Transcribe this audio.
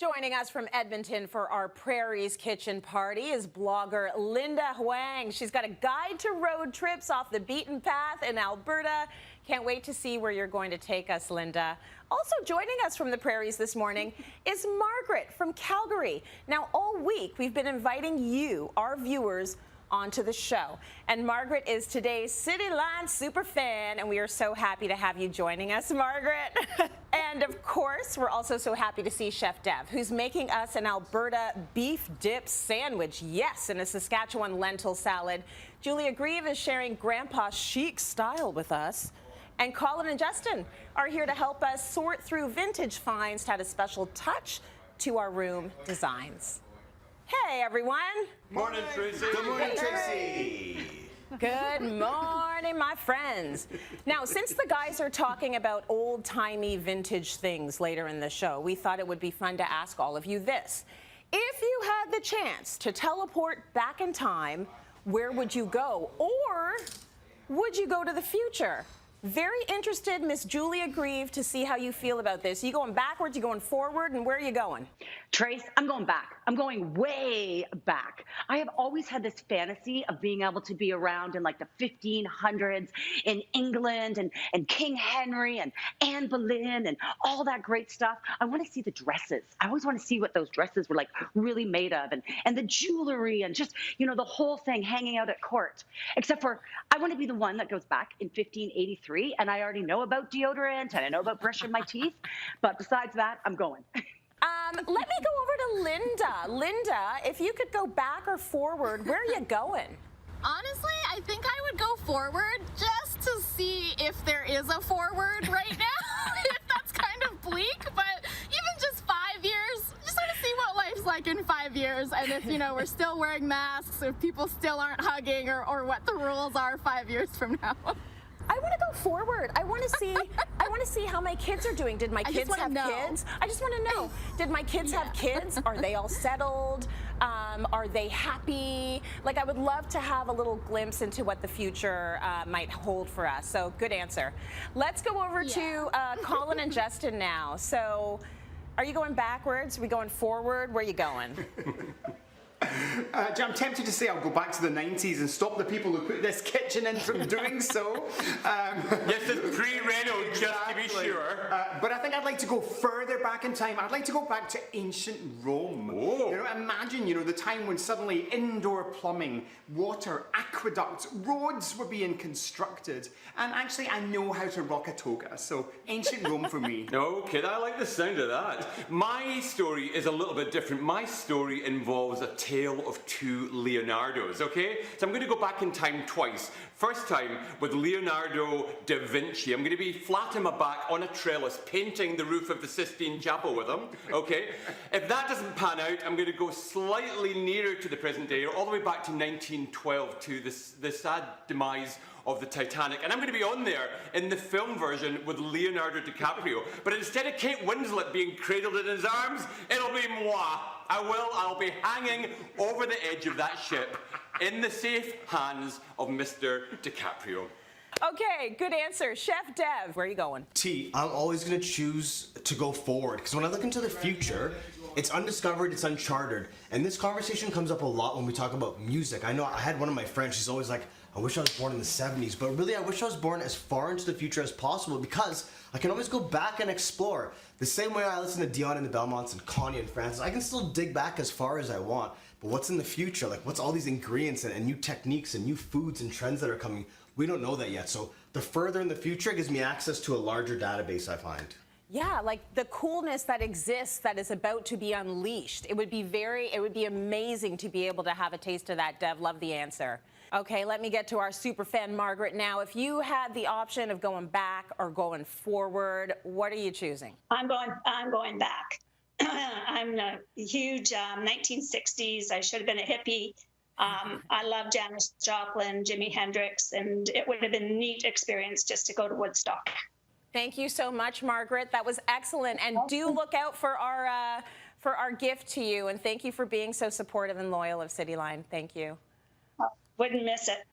Joining us from Edmonton for our Prairie's Kitchen Party is blogger Linda Huang. She's got a guide to road trips off the beaten path in Alberta. Can't wait to see where you're going to take us, Linda. Also joining us from the Prairies this morning is Margaret from Calgary. Now, all week we've been inviting you, our viewers, onto the show. And Margaret is today's Cityline super fan, and we are so happy to have you joining us, Margaret. And of course, we're also so happy to see Chef Dev, who's making us an Alberta beef dip sandwich. Yes, and a Saskatchewan lentil salad. Julia Grieve is sharing grandpa's chic style with us. And Colin and Justin are here to help us sort through vintage finds to add a special touch to our room designs. Hey, everyone. Morning, Tracy. Good morning, Tracy. Good morning, my friends. Now, since the guys are talking about old-timey vintage things later in the show, we thought it would be fun to ask all of you this. If you had the chance to teleport back in time, where would you go? Or would you go to the future? Very interested, Miss Julia Grieve, to see how you feel about this. You going backwards, you going forward, and where are you going? Trace, I'm going back. I'm going way back. I have always had this fantasy of being able to be around in like the 1500s in England and King Henry and Anne Boleyn and all that great stuff. I want to see the dresses. I always want to see what those dresses were like really made of and the jewelry and just, you know, the whole thing hanging out at court. Except for I want to be the one that goes back in 1583 and I already know about deodorant and I know about brushing my teeth. But besides that, I'm going. Let me go over to Linda. Linda, if you could go back or forward, where are you going? Honestly, I think I would go forward just to see if there is a forward right now. If that's kind of bleak, but even just 5 years, just want to see what life's like in 5 years. And if, you know, we're still wearing masks, if people still aren't hugging or what the rules are 5 years from now. I want to go forward. I want to see how my kids are doing. Did my kids have kids? I just want to know. Did my kids have kids? Are they all settled? Are they happy? Like, I would love to have a little glimpse into what the future might hold for us. So, good answer. Let's go over to Colin and Justin now. So, are you going backwards? Are we going forward? Where are you going? I'm tempted to say I'll go back to the 90s and stop the people who put this kitchen in from doing so. Yes, it's pre-reno, just to be sure. But I think I'd like to go further back in time. I'd like to go back to ancient Rome. Oh. You know, imagine, you know, the time when suddenly indoor plumbing, water, aqueducts, roads were being constructed. And actually, I know how to rock a toga. So, ancient Rome for me. Okay, I like the sound of that. My story is a little bit different. My story involves a tale of two Leonardos, okay? So I'm going to go back in time twice. First time with Leonardo da Vinci. I'm going to be flat on my back on a trellis painting the roof of the Sistine Chapel with him, okay? If that doesn't pan out, I'm going to go slightly nearer to the present day, all the way back to 1912 to the sad demise of the Titanic. And I'm going to be on there in the film version with Leonardo DiCaprio. But instead of Kate Winslet being cradled in his arms, it'll be moi. I'll be hanging over the edge of that ship in the safe hands of Mr. DiCaprio. Okay, good answer. Chef Dev, where are you going? I'm always going to choose to go forward because when I look into the future, it's undiscovered, it's uncharted. And this conversation comes up a lot when we talk about music. I know I had one of my friends, she's always like, I wish I was born in the 70s, but really I wish I was born as far into the future as possible because I can always go back and explore. The same way I listen to Dion and the Belmonts and Kanye and Francis, I can still dig back as far as I want. But what's in the future? Like, what's all these ingredients and new techniques and new foods and trends that are coming? We don't know that yet. So the further in the future gives me access to a larger database, I find. Yeah, like the coolness that exists that is about to be unleashed. It would be amazing to be able to have a taste of that, Dev. Love the answer. Okay, let me get to our super fan, Margaret, now. If you had the option of going back or going forward, what are you choosing? I'm going back. I'm a huge 1960s. I should have been a hippie. I love Janis Joplin, Jimi Hendrix, and it would have been a neat experience just to go to Woodstock. Thank you so much, Margaret. That was excellent. And do look out for our gift to you. And thank you for being so supportive and loyal of Cityline. Thank you. Wouldn't miss it.